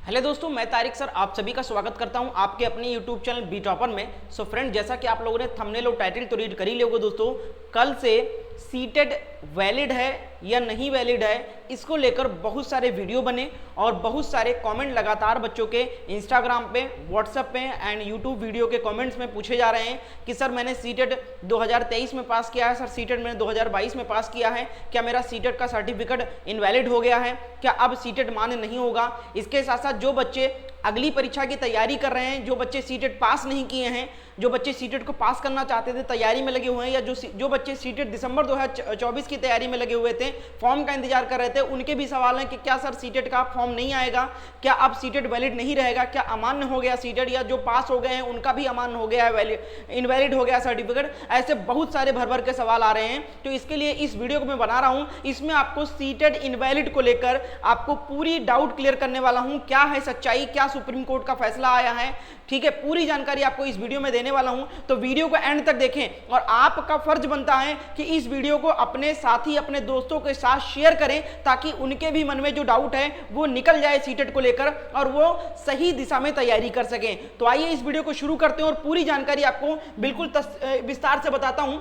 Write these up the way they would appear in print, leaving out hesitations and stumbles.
Hello दोस्तों, मैं Tariq sir आप सभी का स्वागत करता हूं आपके अपने यूट्यूब चैनल बी टॉपर में। सो फ्रेंड, जैसा कि आप लोगों ने थंबनेल और टाइटल तो रीड कर ही लोगे दोस्तों, कल से सीटेट वैलिड है या नहीं वैलिड है, इसको लेकर बहुत सारे वीडियो बने और बहुत सारे कमेंट लगातार बच्चों के इंस्टाग्राम पे, व्हाट्सएप पे एंड यूट्यूब वीडियो के कमेंट्स में पूछे जा रहे हैं कि सर मैंने सीटेट 2023 में पास किया है, सर सीटेट मैंने 2022 में पास किया है, क्या मेरा सीटेट का सर्टिफिकेट इनवैलिड हो गया है, क्या अब सीटेट मान्य नहीं होगा। इसके साथ साथ जो बच्चे अगली परीक्षा की तैयारी कर रहे हैं, जो बच्चे सीटेट पास नहीं किए हैं, जो बच्चे सीटेट को पास करना चाहते थे, तैयारी में लगे हुए हैं, या जो बच्चे सीटेट दिसंबर 2024 की तैयारी में लगे हुए थे, फॉर्म का इंतजार कर रहे थे, उनके भी सवाल हैं कि क्या सर सीटेट का फॉर्म नहीं आएगा, क्या अब सीटेट वैलिड नहीं रहेगा, क्या अमान्य हो गया सीटेट, या जो पास हो गए हैं उनका भी अमान्य हो गया है, इनवैलिड हो गया सर्टिफिकेट। ऐसे बहुत सारे भर भर के सवाल आ रहे हैं, तो इसके लिए इस वीडियो को मैं बना रहा हूं। इसमें आपको सीटेट इनवैलिड को लेकर आपको पूरी डाउट क्लियर करने वाला हूं, क्या है सच्चाई, क्या सुप्रीम कोर्ट का फैसला आया है, ठीक है, पूरी जानकारी आपको इस वीडियो में देने वाला हूं। तो वीडियो को एंड तक देखें और आपका फर्ज बनता है कि इस वीडियो को अपने साथी, अपने दोस्तों के साथ शेयर करें, ताकि उनके भी मन में जो डाउट है वो निकल जाए सीटेट को लेकर और वो सही दिशा में तैयारी कर सकें। तो आइए इस वीडियो को शुरू करते हैं और पूरी जानकारी आपको बिल्कुल विस्तार से बताता हूं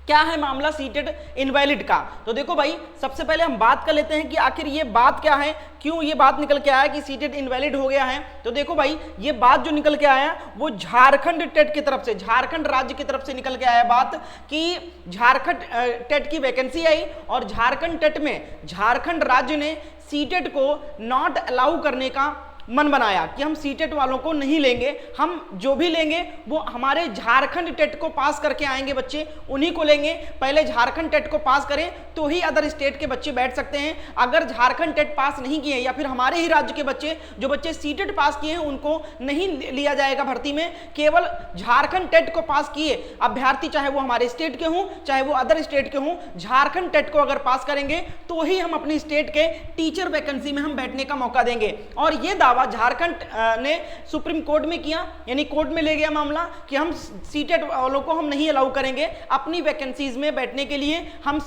क्या है मामला सीटेट इनवैलिड का। तो देखो भाई, सबसे पहले हम बात कर लेते हैं कि आखिर ये बात क्या है, क्यों ये बात निकल के आया कि सीटेट इनवैलिड हो गया है। तो देखो भाई, ये बात जो निकल के आया वो झारखंड टेट की तरफ से, झारखंड राज्य की तरफ से निकल के आया बात कि झारखंड टेट की वैकेंसी आई और झारखंड टेट में झारखंड राज्य ने सीटेट को नॉट अलाउ करने का मन बनाया कि हम सीटेट वालों को नहीं लेंगे, हम जो भी लेंगे वो हमारे झारखंड टेट को पास करके आएंगे बच्चे, उन्हीं को लेंगे। पहले झारखंड टेट को पास करें तो ही अदर स्टेट के बच्चे बैठ सकते हैं। अगर झारखंड टेट पास नहीं किए या फिर हमारे ही राज्य के बच्चे, जो बच्चे सीटेट पास किए हैं, उनको नहीं लिया जाएगा भर्ती में। केवल झारखंड टेट को पास किए अभ्यर्थी, चाहे वो हमारे स्टेट के हों चाहे वो अदर स्टेट के हों, झारखंड टेट को अगर पास करेंगे तो ही हम अपनी स्टेट के टीचर वैकेंसी में हम बैठने का मौका देंगे। और ये दावा झारखंड ने सुप्रीम कोर्ट में किया, यानी कोर्ट में ले गया मामला कि हम सीटेट वालों को हम नहीं अलाउ करेंगे अपनी वैकेंसीज में बैठने के लिए, हम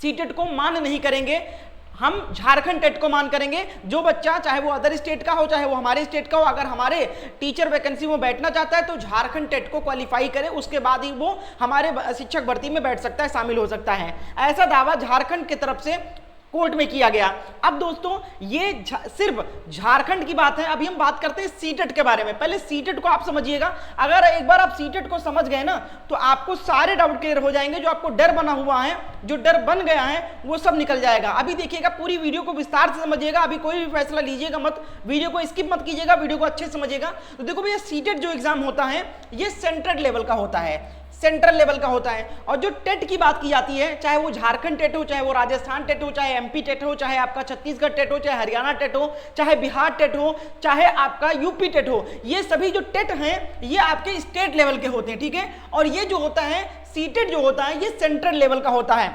सीटेट को मान नहीं करेंगे, हम झारखंड टेट को मान करेंगे। जो बच्चा चाहे वो अदर स्टेट का हो चाहे वो हमारे स्टेट का हो, अगर हमारे टीचर वैकेंसी में बैठना चाहता है तो झारखंड टेट को क्वालिफाई करे, उसके बाद ही वो हमारे शिक्षक भर्ती में बैठ सकता है, शामिल हो सकता है। ऐसा दावा झारखंड की तरफ से कोर्ट में किया गया। अब दोस्तों, ये सिर्फ झारखंड की बात है। अभी हम बात करते हैं सीटेट के बारे में। पहले सीटेट को आप समझिएगा। अगर एक बार आप सीटेट को समझ गए ना, तो आपको सारे डाउट क्लियर हो जाएंगे। जो आपको डर बना हुआ है, जो डर बन गया है, वो सब निकल जाएगा। अभी देखिएगा, पूरी वीडियो को विस्तार से समझिएगा। अभी कोई भी फैसला लीजिएगा मत, वीडियो को स्किप मत कीजिएगा, वीडियो को अच्छे से समझिएगा। तो देखो भैया, सीटेट जो एग्जाम होता है ये सेंट्रल लेवल का होता है, सेंट्रल लेवल का होता है। और जो टेट की बात की जाती है, चाहे वो झारखंड टेट हो, चाहे वो राजस्थान टेट हो, चाहे एमपी टेट हो, चाहे आपका छत्तीसगढ़ टेट हो, चाहे हरियाणा टेट हो, चाहे बिहार टेट हो, चाहे आपका यूपी टेट हो, ये सभी जो टेट हैं ये आपके स्टेट लेवल के होते हैं, ठीक है। और ये जो होता है सीटेट जो होता है ये सेंट्रल लेवल का होता है।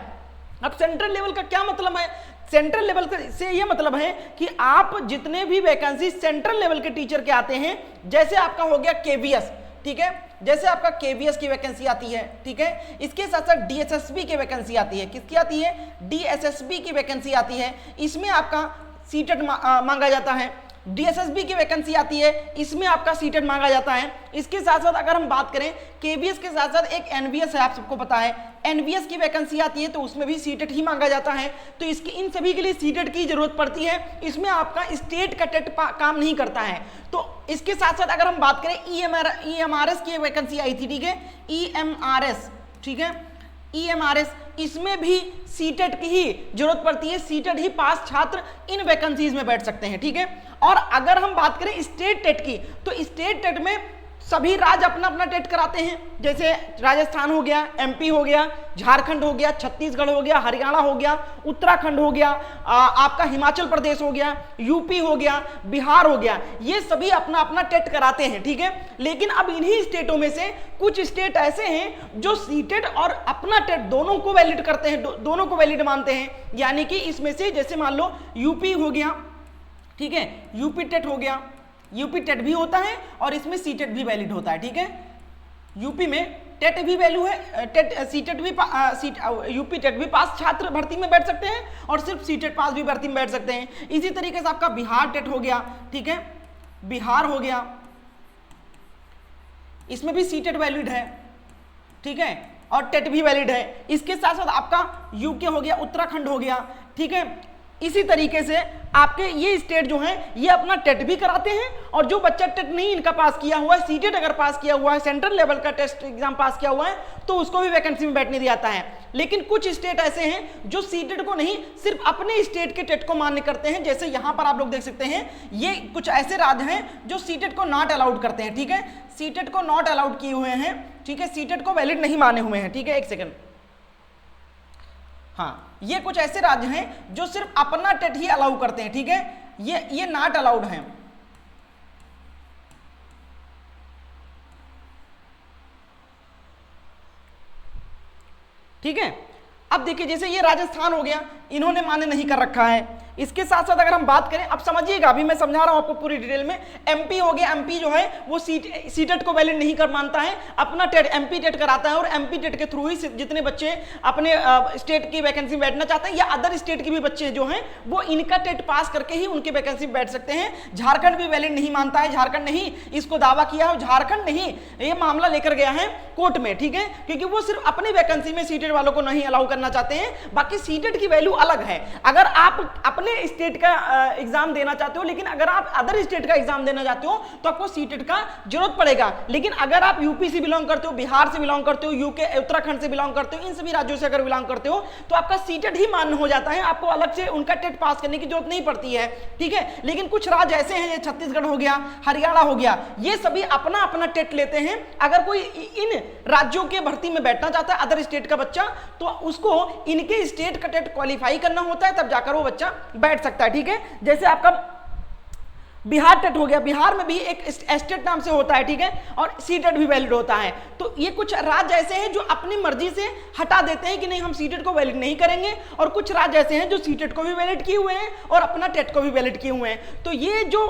अब सेंट्रल लेवल का क्या मतलब है? सेंट्रल लेवल से ये मतलब है कि आप जितने भी वैकेंसी सेंट्रल लेवल के टीचर के आते हैं, जैसे आपका हो गया केवीएस, ठीक है, जैसे आपका केवीएस की वैकेंसी आती है, ठीक है, इसके साथ साथ डीएसएसबी की वैकेंसी आती है। किसकी आती है? डीएसएसबी की वैकेंसी आती है, इसमें आपका सीटेट मांगा जाता है। डीएसएसबी की वैकेंसी आती है, इसमें आपका सीटेट मांगा जाता है। इसके साथ साथ अगर हम बात करें केवीएस के साथ साथ एक एनवीएस है, आप सबको पता है, एनवीएस की वैकेंसी आती है, तो उसमें भी सीटेट ही मांगा जाता है। तो इसकी इन सभी के लिए सीटेट की जरूरत पड़ती है। इसमें आपका स्टेट का टेट काम नहीं करता है। तो इसके साथ साथ अगर हम बात करें ईएमआरएस की वैकेंसी आई थी, ठीक है, ईएमआरएस, ठीक है, ईएमआरएस, इसमें भी सीटेट की ही जरूरत पड़ती है। सीटेट ही पास छात्र इन वैकेंसीज में बैठ सकते हैं, ठीक है। और अगर हम बात करें स्टेट टेट की, तो स्टेट टेट में सभी राज्य अपना अपना टेट कराते हैं। जैसे राजस्थान हो गया, एमपी हो गया, झारखंड हो गया, छत्तीसगढ़ हो गया, हरियाणा हो गया, उत्तराखंड हो गया, आपका हिमाचल प्रदेश हो गया, यूपी हो गया, बिहार हो गया, ये सभी अपना अपना टेट कराते हैं, ठीक है। लेकिन अब इन्हीं स्टेटों में से कुछ स्टेट ऐसे हैं जो सीटेट और अपना टेट दोनों को वैलिड करते हैं, दोनों को वैलिड मानते हैं। यानी कि इसमें से जैसे मान लो यूपी हो गया, ठीक है, यूपी टेट हो गया, यूपी टेट भी होता है और इसमें सीटेट भी वैलिड होता है, ठीक है। यूपी में टेट भी वैल्यू है, टेट सीटेट भी यूपी टेट भी पास छात्र भर्ती में बैठ सकते हैं और सिर्फ सीटेट पास भी भर्ती में बैठ सकते हैं। इसी तरीके से आपका बिहार टेट हो गया, ठीक है, बिहार हो गया, इसमें भी सीटेट वैलिड है, ठीक है, और टेट भी वैलिड है। इसके साथ साथ आपका यूके हो गया, उत्तराखंड हो गया, ठीक है। इसी तरीके से आपके ये स्टेट जो हैं ये अपना टेट भी कराते हैं, और जो बच्चा टेट नहीं इनका पास किया हुआ है, सीटेट अगर पास किया हुआ है, सेंट्रल लेवल का टेस्ट एग्जाम पास किया हुआ है, तो उसको भी वैकेंसी में बैठने दिया जाता है। लेकिन कुछ स्टेट ऐसे हैं जो सीटेट को नहीं, सिर्फ अपने स्टेट के टेट को मान्य करते हैं। जैसे यहां पर आप लोग देख सकते हैं, ये कुछ ऐसे राज्य हैं जो सीटेट को नॉट अलाउड करते हैं, ठीक है, सीटेट को नॉट अलाउड किए हुए हैं, ठीक है, सीटेट को वैलिड नहीं माने हुए हैं, ठीक है। एक सेकंड, हाँ, ये कुछ ऐसे राज्य हैं जो सिर्फ अपना टेट ही अलाउ करते हैं, ठीक है, ये नॉट अलाउड हैं। ठीक है, अब देखिए जैसे ये राजस्थान हो गया, इन्होंने मान्य नहीं कर रखा है। इसके साथ साथ अगर हम बात करें, अब समझिएगा, अभी मैं समझा रहा हूं आपको पूरी डिटेल में। एमपी हो गया, एमपी जो है वो सीटेट को वैलिड नहीं कर मानता है, अपना टेट एमपी टेट कराता है, और एमपी टेट के थ्रू ही जितने बच्चे अपने स्टेट की वैकेंसी में बैठना चाहते हैं, या अदर स्टेट के भी बच्चे जो हैं वो इनका टेट पास करके ही उनकी वैकेंसी में बैठ सकते हैं। झारखंड भी वैलिड नहीं मानता है, झारखंड नहीं इसको दावा किया है, झारखंड नहीं ये मामला लेकर गया है कोर्ट में, ठीक है, क्योंकि वो सिर्फ अपनी वैकेंसी में सीटेट वालों को नहीं अलाउ करना चाहते हैं। बाकी सीटेट की वैल्यू अलग है। अगर आप अपने स्टेट का एग्जाम देना चाहते हो, लेकिन अगर आप अदर स्टेट का एग्जाम देना चाहते हो तो आपको सीटेट का जरूरत पड़ेगा। लेकिन अगर आप यूपी से बिलोंग करते हो, बिहार से बिलोंग करते हो, यूके उत्तराखंड से बिलोंग करते हो, इन सभी राज्यों से अगर बिलोंग करते हो तो आपका सीटेट ही मान्य हो जाता है, आपको अलग से उनका टेट पास करने की जरूरत नहीं पड़ती है, ठीक है। लेकिन कुछ राज्य ऐसे हैं, छत्तीसगढ़ हो गया, हरियाणा हो गया, ये सभी अपना अपना टेट लेते हैं। अगर कोई इन राज्यों के भर्ती में बैठना चाहता है अदर स्टेट का बच्चा, तो उसको इनके स्टेट का टेट क्वालिफाई करना होता है, तब जाकर वो बच्चा बैठ सकता है, ठीक है। जैसे आपका बिहार टेट हो गया, बिहार में भी एक स्टेट नाम से होता है, ठीक है, और सीटेट भी वैलिड होता है। तो ये कुछ राज्य ऐसे हैं जो अपनी मर्जी से हटा देते हैं कि नहीं हम सीटेट को वैलिड नहीं करेंगे, और कुछ राज्य ऐसे हैं जो सीटेट को भी वैलिड किए हुए हैं और अपना टेट को भी वैलिड किए हुए हैं। तो ये जो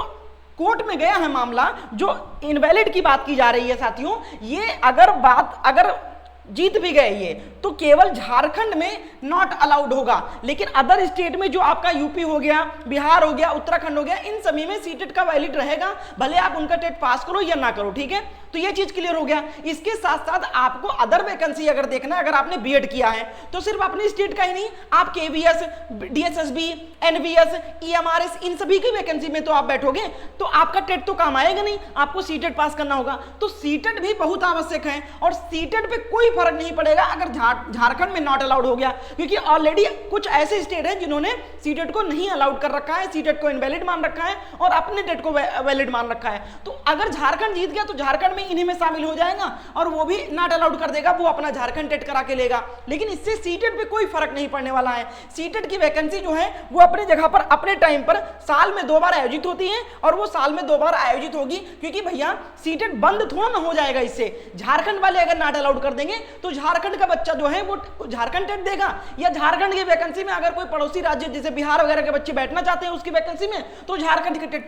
कोर्ट में गया है मामला, जो इनवैलिड की बात की जा रही है साथियों, ये अगर जीत भी गए ये, तो केवल झारखंड में नॉट अलाउड होगा, लेकिन अदर स्टेट में जो आपका यूपी हो गया, बिहार हो गया, उत्तराखंड हो गया, इन सभी में सीटेट का वैलिड रहेगा, भले आप उनका टेट पास करो या ना करो, ठीक है। तो ये चीज क्लियर हो गया। इसके साथ साथ आपको अदर वैकेंसी अगर देखना, अगर आपने बीएड किया है तो सिर्फ अपने स्टेट का ही नहीं, आप केवीएस, डीएसएसबी, एनवीएस, ईएमआरएस, इन सभी की वैकेंसी में तो आप बैठोगे, तो आपका टेट तो काम आएगा नहीं, आपको सीटेट पास करना होगा। तो सीटेट भी बहुत आवश्यक है, और सीटेट पे कोई फर्क नहीं पड़ेगा अगर झारखंड में नॉट अलाउड हो गया, क्योंकि ऑलरेडी कुछ ऐसे स्टेट हैं जिन्होंने सीटेट को नहीं अलाउड कर रखा है, सीटेट को इनवैलिड मान रखा है और अपने टेट को वैलिड मान रखा है। तो अगर झारखंड जीत गया तो झारखंड में इन्हीं में शामिल हो जाएगा, और वो भी नॉट अलाउड कर देगा, वो अपना झारखंड टेट करा के लेगा। लेकिन इससे सीटेट पे कोई फर्क नहीं पड़ने वाला है। सीटेट की वैकेंसी जो है वो अपनी जगह पर अपने टाइम पर साल में 2 बार आयोजित होती है, और वो साल में 2 बार आयोजित होगी, क्योंकि भैया सीटेट बंद थोड़ा ना हो जाएगा इससे। झारखंड वाले अगर नॉट अलाउड कर देंगे तो झारखंड का बच्चा जो है वो झारखंड टेट देगा, या झारखंड की वैकेंसी में अगर कोई पड़ोसी राज्य जैसे बिहार वगैरह के बच्चे बैठना चाहते हैं उसकी वैकेंसी में, तो झारखंड के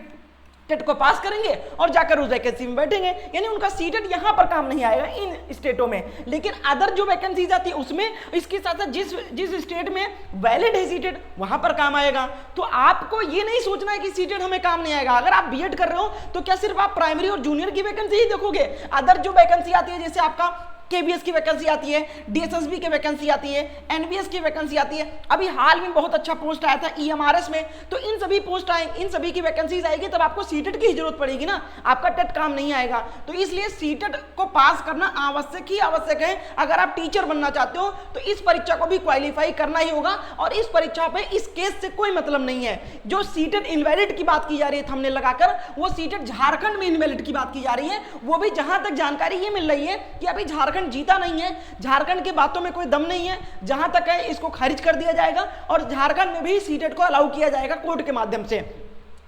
टेट को पास करेंगे और जाकर उस वैकेंसी में बैठेंगे, यानी उनका सीटेट यहां पर काम नहीं आएगा इन स्टेटों में। लेकिन अदर जो वैकेंसी आती है उसमें, इसके साथ साथ जिस स्टेट में वैलिड है सीटेट वहां पर काम आएगा। तो आपको ये नहीं सोचना है कि सीटेट हमें काम नहीं आएगा। अगर आप बीएड कर रहे हो तो क्या सिर्फ आप प्राइमरी और जूनियर की वैकेंसी ही देखोगे? अदर जो वैकेंसी आती है, जैसे आपका केबीएस की वैकेंसी आती है, डीएसएसबी की वैकेंसी आती है, एनबीएस की वैकेंसी आती है, अभी हाल में बहुत अच्छा पोस्ट आया था ईएमआरएस में, तो इन सभी पोस्ट आएंगे, इन सभी की वैकेंसीज आएगी, तब आपको सीटेट की जरूरत पड़ेगी ना, आपका टेट काम नहीं आएगा। तो इसलिए सीटेट को पास करना आवश्यक ही आवश्यक है। अगर आप टीचर बनना चाहते हो तो इस परीक्षा को भी क्वालिफाई करना ही होगा, और इस परीक्षा पे इस केस से कोई मतलब नहीं है। जो सीटेट इनवैलिड की बात की जा रही है थंबनेल लगाकर, वो सीटेट झारखंड में इनवैलिड की बात की जा रही है। वो भी जहां तक जानकारी ये मिल रही है कि अभी झारखंड जीता नहीं है, झारखंड की बातों में कोई दम नहीं है, जहां तक है इसको खारिज कर दिया जाएगा, और झारखंड में भी सीटेट को अलाउ किया जाएगा कोर्ट के माध्यम से।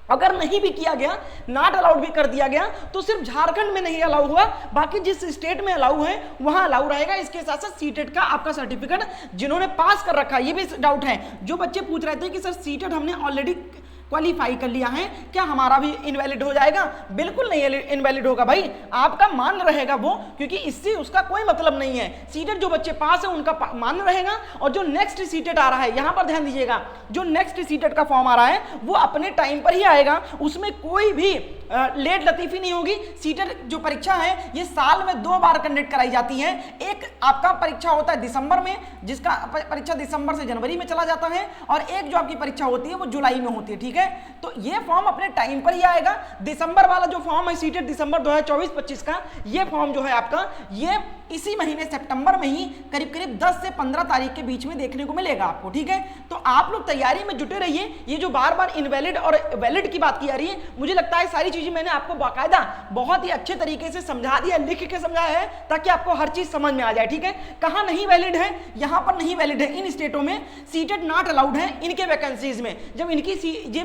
अगर नहीं भी किया गया, नॉट अलाउड भी कर दिया गया, तो सिर्फ झारखंड में नहीं अलाउ हुआ, बाकी जिस स्टेट में अलाउ है वहां अलाउ रहेगा। इसके साथ साथ सीटेट का आपका सर्टिफिकेट जिन्होंने पास कर रखा है, ये भी डाउट है, जो बच्चे पूछ रहे थे कि सर सीटेट हमने ऑलरेडी क्वालिफाई कर लिया है, क्या हमारा भी इनवैलिड हो जाएगा? बिल्कुल नहीं इनवैलिड होगा भाई, आपका मान रहेगा वो, क्योंकि इससे उसका कोई मतलब नहीं है। सीटेट जो बच्चे पास है उनका मान रहेगा, और जो नेक्स्ट सीटेट आ रहा है, यहां पर ध्यान दीजिएगा, जो नेक्स्ट सीटेट का फॉर्म आ रहा है वो अपने टाइम पर ही आएगा, उसमें कोई भी लेट लतीफी नहीं होगी। सीटेट जो परीक्षा है ये साल में 2 बार कंडक्ट कराई जाती है। एक आपका परीक्षा होता है दिसंबर में, जिसका परीक्षा दिसंबर से जनवरी में चला जाता है, और एक जो आपकी परीक्षा होती है वो जुलाई में होती है, ठीक है। तो ये फॉर्म अपने टाइम पर ही आएगा। दिसंबर वाला जो फॉर्म है सीटेट दिसंबर 2024-25 का, ये फॉर्म जो है आपका, ये इसी महीने सितंबर में ही करीब करीब 10 से 15 तारीख के बीच में देखने को मिलेगा आपको, ठीक है। तो आप लोग तैयारी में जुटे रहिए। ये जो बार बार इनवैलिड और वैलिड की बात की जा रही है, मुझे लगता है सारी चीजें मैंने आपको बाकायदा बहुत ही अच्छे तरीके से समझा दिया, लिख के समझाया है, ताकि आपको हर चीज समझ में आ जाए, ठीक है। कहां नहीं वैलिड है? यहां पर नहीं वैलिड है, इन स्टेटों में सीटेट नॉट अलाउड है इनके वैकेंसीज में। जब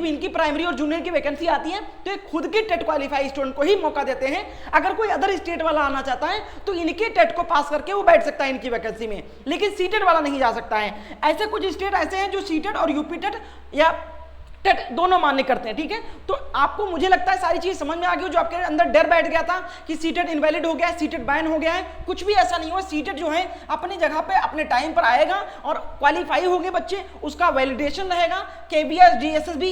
इनकी प्राइमरी और जूनियर की वैकेंसी आती है तो ये खुद के टेट क्वालिफाई स्टूडेंट को ही मौका देते हैं। अगर कोई अदर स्टेट वाला आना चाहता है तो इनके टेट को पास करके वो बैठ सकता है इनकी वैकेंसी में, लेकिन सीटेट वाला नहीं जा सकता है। ऐसे कुछ स्टेट ऐसे हैं जो सीटेट और यूपी टेट या टेट दोनों मान्य करते हैं, ठीक है। तो आपको मुझे लगता है सारी चीज समझ में आ गई। जो आपके अंदर डर बैठ गया था कि सीटेट इनवैलिड हो गया है, सीटेट बैन हो गया है, कुछ भी ऐसा नहीं हुआ। सीटेट जो है अपनी जगह पे अपने टाइम पर आएगा, और क्वालिफाई होंगे बच्चे, उसका वैलिडेशन रहेगा। केबीएस, डीएसएसबी,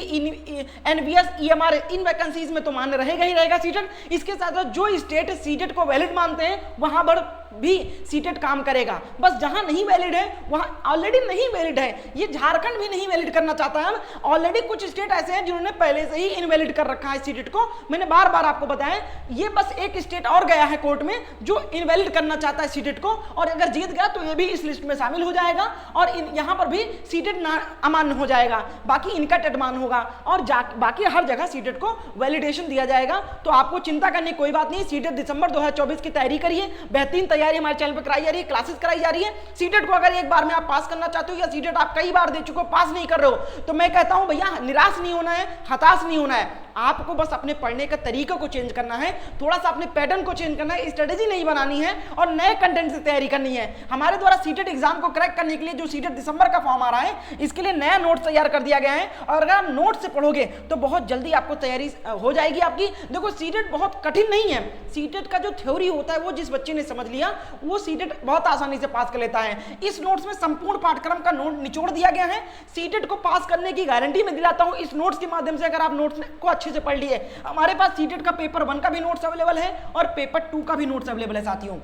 एनवीएस, ईएमआर, इन वैकेंसीज में तो मान्य रहेगा ही रहेगा सीटेट। इसके साथ साथ जो स्टेट सीटेट को वैलिड मानते हैं वहां पर भी सीटेट काम करेगा। बस जहां नहीं वैलिड है वहां ऑलरेडी नहीं वैलिड है। ये झारखंड भी नहीं वैलिड करना चाहता है। ऑलरेडी कुछ स्टेट ऐसे हैं जिन्होंने पहले से ही इनवैलिड कर रखा है सीटेट को। मैंने बार बार आपको बताया, ये बस एक स्टेट और गया है कोर्ट में जो इनवैलिड करना चाहता है सीटेट को, और अगर जीत गया तो ये भी इस लिस्ट में शामिल हो जाएगा, और यहां पर भी सीटेट अमान्य हो जाएगा। बाकी इनका टेट मान होगा, और बाकी हर जगह सीटेट को वैलिडेशन दिया जाएगा। तो आपको चिंता करने की कोई बात नहीं। सीटेट दिसंबर 2024 की तैयारी करिए, बेहतरीन तैयारी हमारे चैनल पर कराई जा रही है, क्लासेस कराई जा रही है। सीटेट को अगर एक बार में आप पास करना चाहते हो, या सीटेट आप कई बार दे चुके हो, पास नहीं कर रहे हो, तो मैं कहता हूं भैया निराश नहीं होना है, हताश नहीं होना है। आपको बस अपने पढ़ने का तरीका को चेंज करना है, थोड़ा सा अपने पैटर्न को चेंज करना है, स्ट्रेटेजी नहीं बनानी है, और नए कंटेंट से तैयारी करनी है। हमारे द्वारा सीटेट एग्जाम को क्रैक करने के लिए जो सीटेट दिसंबर का फॉर्म आ रहा है, इसके लिए नया नोट्स तैयार कर दिया गया है, और अगर आप नोट से पढ़ोगे तो बहुत जल्दी आपको तैयारी हो जाएगी आपकी। देखो सीटेट बहुत कठिन नहीं है। सीटेट का जो थ्योरी होता है वो जिस बच्चे ने समझ लिया वो सीटेट बहुत आसानी से पास कर लेता है। इस नोट्स में संपूर्ण पाठ्यक्रम का नोट निचोड़ दिया गया है। सीटेट को पास करने की गारंटी मैं दिलाता हूं इस नोट्स के माध्यम से, अगर आप नोट्स को अच्छे से पढ़ लिए। हमारे पास सीटेट का पेपर 1 का भी नोट्स अवेलेबल है, और पेपर 2 का भी नोट्स अवेलेबल है साथियों।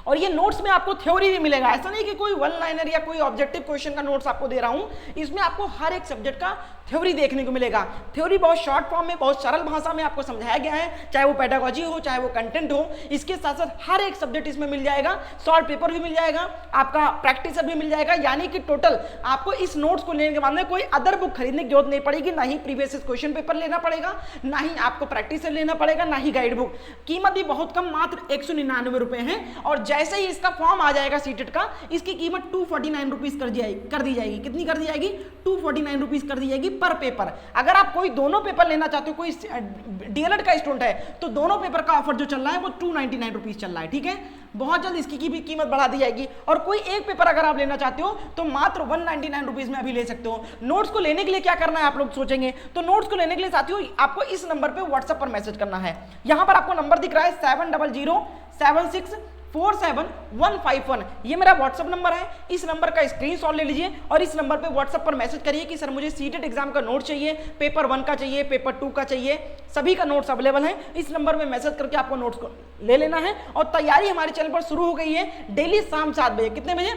और ये नोट्स में आपको थ्योरी भी मिलेगा, ऐसा नहीं कि कोई वन लाइनर या कोई ऑब्जेक्टिव क्वेश्चन का नोट्स आपको दे रहा हूं। इसमें आपको हर एक सब्जेक्ट का थ्योरी देखने को मिलेगा। थ्योरी बहुत शॉर्ट फॉर्म में, बहुत सरल भाषा में आपको समझाया गया है, चाहे वो पेडागोजी हो, चाहे वो कंटेंट हो। इसके साथ साथ हर एक सब्जेक्ट इसमें मिल जाएगा, शॉर्ट पेपर भी मिल जाएगा, आपका प्रैक्टिस भी मिल जाएगा। यानी कि टोटल आपको इस नोट्स को लेने के बाद में कोई अदर बुक खरीदने की जरूरत नहीं पड़ेगी, ना ही प्रीवियस क्वेश्चन पेपर लेना पड़ेगा, ना ही आपको प्रैक्टिस लेना पड़ेगा, ना ही गाइड बुक। कीमत भी बहुत कम, मात्र 199 रुपए है। और जैसे ही इसका फॉर्म आ जाएगा सीटेट का, इसकी कीमत 249 रुपीज कर दी जाएगी। कितनी कर दी जाएगी? 249 रुपीज कर दी जाएगी पर पेपर। अगर आप कोई दोनों पेपर लेना चाहते हो, कोई डीएलएड का स्टूडेंट है, तो दोनों पेपर का ऑफर जो चल रहा है वो 299 रुपीज चल रहा है, ठीक है। बहुत जल्द इसकी भी कीमत बढ़ा दी जाएगी। और कोई एक पेपर अगर आप लेना चाहते हो तो मात्र 199 रुपीज में अभी ले सकते हो। नोट्स को लेने के लिए क्या करना है आप लोग सोचेंगे, तो नोट्स को लेने के लिए साथियों आपको इस नंबर पे व्हाट्सएप पर मैसेज करना है। यहां पर आपको नंबर दिख रहा है 7007647151। ये मेरा व्हाट्सएप नंबर है। इस नंबर का स्क्रीनशॉट ले लीजिए और इस नंबर पे व्हाट्सएप पर मैसेज करिए कि सर मुझे सीटेट एग्जाम का नोट चाहिए, पेपर 1 का चाहिए, पेपर 2 का चाहिए, सभी का नोट्स अवेलेबल है। इस नंबर में मैसेज करके आपको नोट्स को ले लेना है। और तैयारी हमारे चैनल पर शुरू हो गई है डेली शाम 7 बजे। कितने बजे?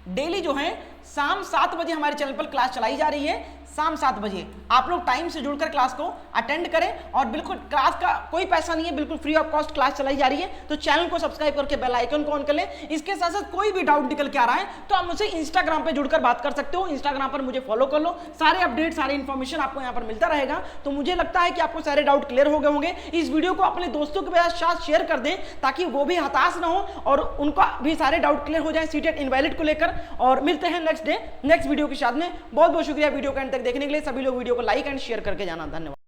डेली जो है शाम 7 बजे हमारे चैनल पर क्लास चलाई जा रही है। शाम 7 बजे आप लोग टाइम से जुड़कर क्लास को अटेंड करें। और बिल्कुल क्लास का कोई पैसा नहीं है, बिल्कुल फ्री ऑफ कॉस्ट क्लास चलाई जा रही है। तो चैनल को सब्सक्राइब करके बेल आइकन को ऑन कर लें। इसके साथ साथ कोई भी डाउट निकल के आ रहा है तो आप मुझसे इंस्टाग्राम पे जुड़कर बात कर सकते हो। इंस्टाग्राम पर मुझे फॉलो कर लो, सारे अपडेट, सारी इन्फॉर्मेशन आपको यहाँ पर मिलता रहेगा। तो मुझे लगता है कि आपको सारे डाउट क्लियर हो गए होंगे। इस वीडियो को अपने दोस्तों के साथ शेयर कर दें ताकि वो भी हताश ना हो और उनका भी सारे डाउट क्लियर हो जाए सीटेट इनवैलिड को लेकर। और मिलते हैं नेक्स्ट वीडियो के साथ में। बहुत बहुत शुक्रिया वीडियो को एंड तक देखने के लिए। सभी लोग वीडियो को लाइक एंड शेयर करके जाना। धन्यवाद।